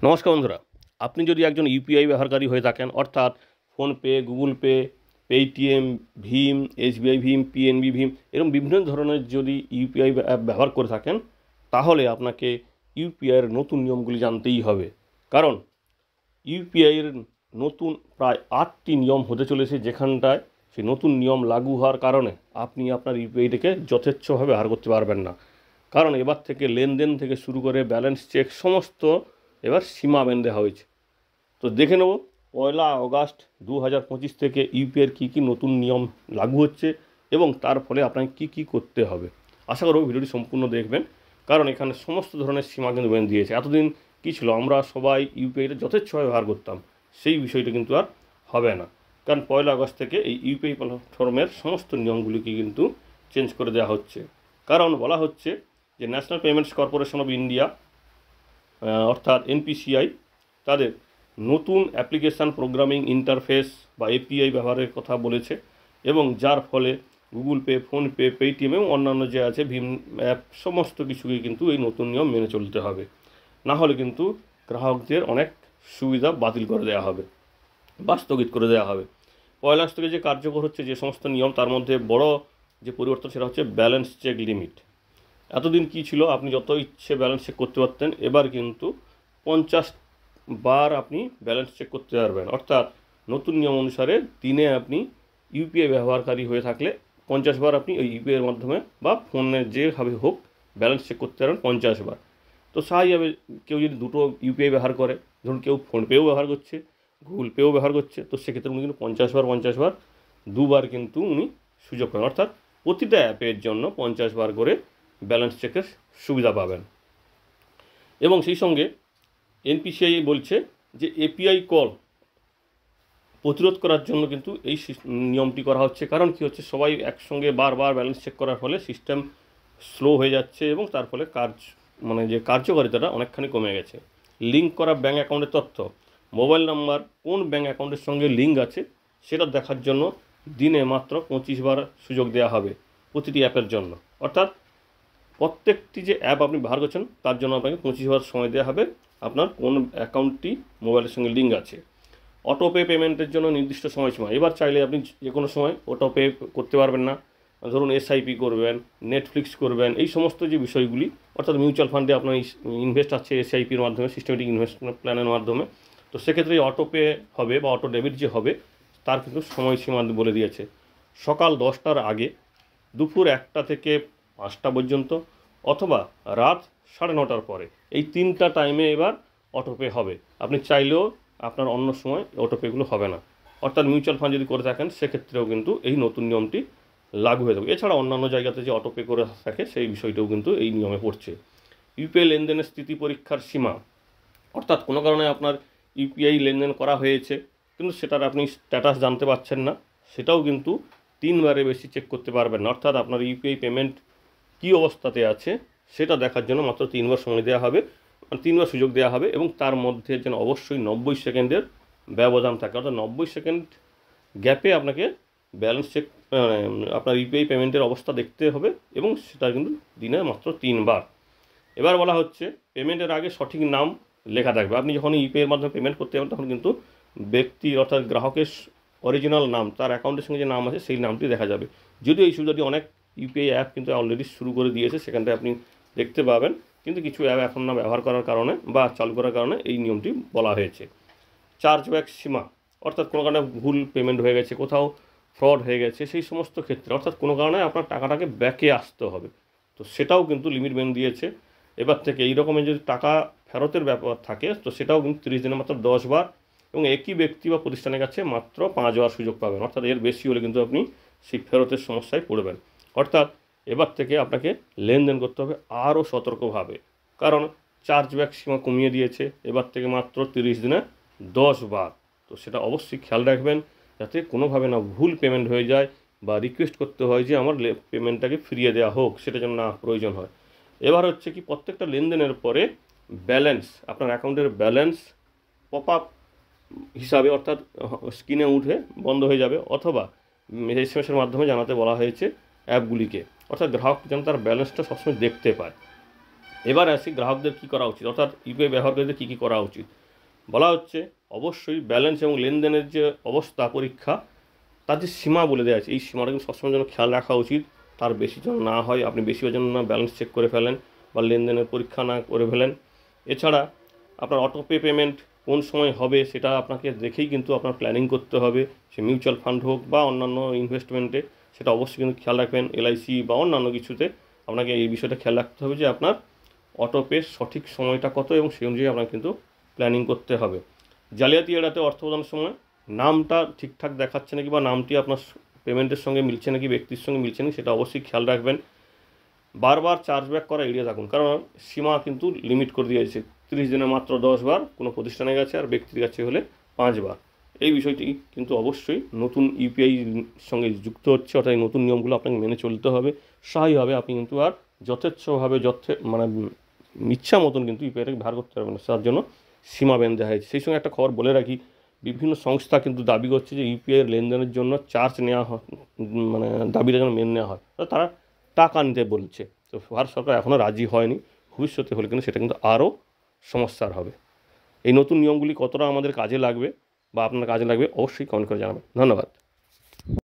নমস্কার বন্ধুরা, আপনি যদি একজন ইউপিআই ব্যবহারকারী হয়ে থাকেন, অর্থাৎ PhonePe, Google pay, Paytm, Bhim, SBI Bhim, PNB Bhim এরকম বিভিন্ন ধরনের যদি ইউপিআই অ্যাপ ব্যবহার করে থাকেন, তাহলে আপনাকে ইউপিআইয়ের নতুন নিয়মগুলি জানতেই হবে। কারণ ইউপিআইয়ের নতুন প্রায় 8টি নিয়ম হতে চলেছে, যেখানটায় সেই নতুন নিয়ম লাগু হওয়ার কারণে আপনি আপনার ইউপিআইটাকে যথেচ্ছভাবে ব্যবহার করতে পারবেন না। কারণ এবার থেকে লেনদেন থেকে শুরু করে ব্যালেন্স চেক সমস্ত এবার সীমা বেঁধে হয়েছে। তো দেখে নেব 1 আগস্ট 2025 থেকে ইউপিআইয়ের কী কী নতুন নিয়ম লাগু হচ্ছে এবং তার ফলে আপনাকে কী কী করতে হবে। আশা করব ভিডিওটি সম্পূর্ণ দেখবেন, কারণ এখানে সমস্ত ধরনের সীমা কিন্তু বেঁধে দিয়েছে। এতদিন কী ছিল, আমরা সবাই ইউপিআইটা যথেচ্ছভাবে ব্যবহার করতাম, সেই বিষয়টা কিন্তু আর হবে না। কারণ 1 আগস্ট থেকে এই ইউপিআই প্ল্যাটফর্মের সমস্ত নিয়মগুলিকে কিন্তু চেঞ্জ করে দেওয়া হচ্ছে। কারণ বলা হচ্ছে যে national payments corporation of India অর্থাৎ এনপিসিআই তাদের নতুন অ্যাপ্লিকেশান প্রোগ্রামিং ইন্টারফেস বা এপিআই ব্যবহারের কথা বলেছে, এবং যার ফলে গুগল পে, ফোনপে, পেটিএম এবং অন্যান্য যে আছে ভীম অ্যাপ সমস্ত কিছুকে কিন্তু এই নতুন নিয়ম মেনে চলতে হবে। না হলে কিন্তু গ্রাহকদের অনেক সুবিধা বাতিল করে দেওয়া হবে বা স্থগিত করে দেওয়া হবে। 1 আগস্ট থেকে যে কার্যকর হচ্ছে যে সমস্ত নিয়ম, তার মধ্যে বড় যে পরিবর্তন সেটা হচ্ছে ব্যালেন্স চেক লিমিট। এতদিন কি ছিল, আপনি যত ইচ্ছে ব্যালেন্স চেক করতে পারতেন, এবার কিন্তু 50 বার আপনি ব্যালেন্স চেক করতে পারবেন। অর্থাৎ নতুন নিয়ম অনুসারে দিনে আপনি ইউপিআই ব্যবহারকারী হয়ে থাকলে 50 বার আপনি ওই ইউপিআইয়ের মাধ্যমে বা ফোনে যেভাবে হোক ব্যালেন্স চেক করতে পারবেন 50 বার। তো স্বাভাবিকভাবে কেউ যদি দুটো ইউপিআই ব্যবহার করে, ধরুন কেউ ফোনপেও ব্যবহার করছে, গুগল পেও ব্যবহার করছে, তো সেক্ষেত্রে উনি কিন্তু 50 বার দুবার কিন্তু উনি সুযোগ পাবেন। অর্থাৎ প্রতিটা অ্যাপের জন্য 50 বার করে ব্যালেন্স চেকের সুবিধা পাবেন। এবং সেই সঙ্গে এনপিসিআই বলছে যে এপিআই কল প্রতিরোধ করার জন্য কিন্তু এই নিয়মটি করা হচ্ছে। কারণ কি হচ্ছে, সবাই একসঙ্গে বারবার ব্যালেন্স চেক করার ফলে সিস্টেম স্লো হয়ে যাচ্ছে এবং তার ফলে যে কার্যকারিতাটা অনেকখানি কমে গেছে। লিঙ্ক করা ব্যাঙ্ক অ্যাকাউন্টের তথ্য, মোবাইল নাম্বার কোন ব্যাঙ্ক অ্যাকাউন্টের সঙ্গে লিঙ্ক আছে সেটা দেখার জন্য দিনে মাত্র 25 বার সুযোগ দেওয়া হবে প্রতিটি অ্যাপের জন্য। অর্থাৎ প্রত্যেকটি যে অ্যাপ আপনি ব্যবহার করছেন তার জন্য আপনাকে 25 বার সময় দেওয়া হবে আপনার কোন অ্যাকাউন্টটি মোবাইলের সঙ্গে লিঙ্ক আছে। অটোপে পেমেন্টের জন্য নির্দিষ্ট সময়সীমা। এবার চাইলে আপনি যে কোনো সময় অটোপে করতে পারবেন না। ধরুন এসআইপি করবেন, নেটফ্লিক্স করবেন, এই সমস্ত যে বিষয়গুলি, অর্থাৎ মিউচুয়াল ফান্ডে আপনার ইনভেস্ট আছে এসআইপির মাধ্যমে, সিস্টেমেটিক ইনভেস্টমেন্ট প্ল্যানের মাধ্যমে, তো সেক্ষেত্রে অটোপে হবে বা অটো ডেবিট যে হবে তার কিন্তু সময়সীমা বলে দিয়েছে। সকাল 10টার আগে, দুপুর 1টা থেকে 5টা পর্যন্ত, অথবা রাত 9:30টার পরে, এই 3টা টাইমে এবার অটোপে হবে। আপনি চাইলেও আপনার অন্য সময় অটোপেগুলো হবে না। অর্থাৎ মিউচুয়াল ফান্ড যদি করে থাকেন সেক্ষেত্রেও কিন্তু এই নতুন নিয়মটি লাগু হয়ে যাবে। এছাড়া অন্যান্য জায়গাতে যে অটোপে করে থাকে সেই বিষয়টাও কিন্তু এই নিয়মে পড়ছে। ইউপিআই লেনদেনের স্থিতি পরীক্ষার সীমা, অর্থাৎ কোনো কারণে আপনার ইউপিআই লেনদেন করা হয়েছে কিন্তু সেটার আপনি স্ট্যাটাস জানতে পারছেন না, সেটাও কিন্তু 3 বারের বেশি চেক করতে পারবেন না। অর্থাৎ আপনার ইউপিআই পেমেন্ট কী অবস্থাতে আছে সেটা দেখার জন্য মাত্র 3 বার সময় দেওয়া হবে, 3 বার সুযোগ দেওয়া হবে, এবং তার মধ্যে যেন অবশ্যই 90 সেকেন্ডের ব্যবধান থাকে। অর্থাৎ 90 সেকেন্ড গ্যাপে আপনাকে ব্যালেন্স চেক আপনার ইউপিআই পেমেন্টের অবস্থা দেখতে হবে, এবং সেটা কিন্তু দিনে মাত্র 3 বার। এবার বলা হচ্ছে পেমেন্টের আগে সঠিক নাম লেখা থাকবে। আপনি যখন ইউপিআইয়ের মাধ্যমে পেমেন্ট করতে যাবেন তখন কিন্তু ব্যক্তি অর্থাৎ গ্রাহকের অরিজিনাল নাম, তার অ্যাকাউন্টের সঙ্গে যে নাম আছে সেই নামটি দেখা যাবে। যদিও এই সুবিধাটি অনেক ইউপিআই অ্যাপ কিন্তু অলরেডি শুরু করে দিয়েছে, সেখানটায় আপনি দেখতে পাবেন, কিন্তু কিছু অ্যাপ এখন না ব্যবহার করার কারণে বা চালু করার কারণে এই নিয়মটি বলা হয়েছে। চার্জব্যাক সীমা, অর্থাৎ কোনো কারণে ভুল পেমেন্ট হয়ে গেছে, কোথাও ফ্রড হয়ে গেছে, সেই সমস্ত ক্ষেত্রে অর্থাৎ কোনো কারণে আপনার টাকাটাকে ব্যাকে আসতে হবে, তো সেটাও কিন্তু লিমিট বেঁধে দিয়েছে। এবার থেকে এই রকমের যদি টাকা ফেরতের ব্যাপার থাকে তো সেটাও কিন্তু 30 দিনে মাত্র 10 বার, এবং একই ব্যক্তি বা প্রতিষ্ঠানের কাছে মাত্র 5 বার সুযোগ পাবেন। অর্থাৎ এর বেশি হলে কিন্তু আপনি সেই ফেরতের সমস্যায় পড়বেন। অর্থাৎ এবার থেকে আপনাকে লেনদেন করতে হবে আরও সতর্কভাবে, কারণ চার্জব্যাক সীমা কমিয়ে দিয়েছে এবার থেকে মাত্র 30 দিনে 10 বার। তো সেটা অবশ্যই খেয়াল রাখবেন যাতে কোনোভাবে না ভুল পেমেন্ট হয়ে যায় বা রিকোয়েস্ট করতে হয় যে আমার পেমেন্টটাকে ফিরিয়ে দেওয়া হোক, সেটা যেন না প্রয়োজন হয়। এবার হচ্ছে কি, প্রত্যেকটা লেনদেনের পরে ব্যালেন্স, আপনার অ্যাকাউন্টের ব্যালেন্স পপ আপ হিসাবে অর্থাৎ স্ক্রিনে উঠে বন্ধ হয়ে যাবে, অথবা এসএমএসের মাধ্যমে জানাতে বলা হয়েছে অ্যাপগুলিকে, অর্থাৎ গ্রাহক যেন তার ব্যালেন্সটা সবসময় দেখতে পায়। এবার আসি গ্রাহকদের কী করা উচিত, অর্থাৎ ইউপিআই ব্যবহারকারীদের কী কী করা উচিত। বলা হচ্ছে অবশ্যই ব্যালেন্স এবং লেনদেনের যে অবস্থা পরীক্ষা, তার যে সীমা বলে দেওয়া আছে, এই সীমাটা কিন্তু সবসময় যেন খেয়াল রাখা উচিত। তার বেশি যেন না হয়, আপনি বেশি যেন না ব্যালেন্স চেক করে ফেলেন বা লেনদেনের পরীক্ষা না করে ফেলেন। এছাড়া আপনার অটোপে পেমেন্ট কোন সময় হবে সেটা আপনাকে দেখেই কিন্তু আপনার প্ল্যানিং করতে হবে। সে মিউচুয়াল ফান্ড হোক বা অন্যান্য ইনভেস্টমেন্টে, সেটা অবশ্যই কিন্তু খেয়াল রাখবেন। এলআইসি বা অন্যান্য কিছুতে আপনাকে এই বিষয়টা খেয়াল রাখতে হবে যে আপনার অটোপে সঠিক সময়টা কত, এবং সেই অনুযায়ী আপনার কিন্তু প্ল্যানিং করতে হবে। জালিয়াতি এড়াতে অর্থ প্রদানের সময় নামটা ঠিকঠাক দেখাচ্ছে নাকি বা নামটি আপনার পেমেন্টের সঙ্গে মিলছে নাকি, ব্যক্তির সঙ্গে মিলছে নাকি, সেটা অবশ্যই খেয়াল রাখবেন। বারবার চার্জব্যাক করা এড়িয়ে থাকুন, কারণ সীমা কিন্তু লিমিট করে দিয়েছে 30 দিনে মাত্র 10 বার কোনো প্রতিষ্ঠানে গেছে, আর ব্যক্তির কাছে হলে 5 বার। এই বিষয়টি কিন্তু অবশ্যই নতুন ইউপিআই সঙ্গে যুক্ত হচ্ছে, অর্থাৎ এই নতুন নিয়মগুলো আপনাকে মেনে চলতে হবে। স্থায়ীভাবে আপনি কিন্তু আর যথেচ্ছভাবে মানে ইচ্ছা মতন কিন্তু ইউপিআইটাকে ব্যবহার করতে পারবেন না, তার জন্য সীমা বেঁধে দেওয়া হয়েছে। সেই সঙ্গে একটা খবর বলে রাখি, বিভিন্ন সংস্থা কিন্তু দাবি করছে যে ইউপিআইয়ের লেনদেনের জন্য চার্জ নেওয়া হয়, মানে দাবিটা যেন মেনে নেওয়া হয়, তারা টাকা নিতে বলছে। তো ভারত সরকার এখনও রাজি হয়নি, ভবিষ্যতে হলে কিন্তু সেটা কিন্তু আরও সমস্যার হবে। এই নতুন নিয়মগুলি কতটা আমাদের কাজে লাগবে বা আপনার কাজে লাগবে অবশ্যই কমেন্ট করে জানাবেন। ধন্যবাদ।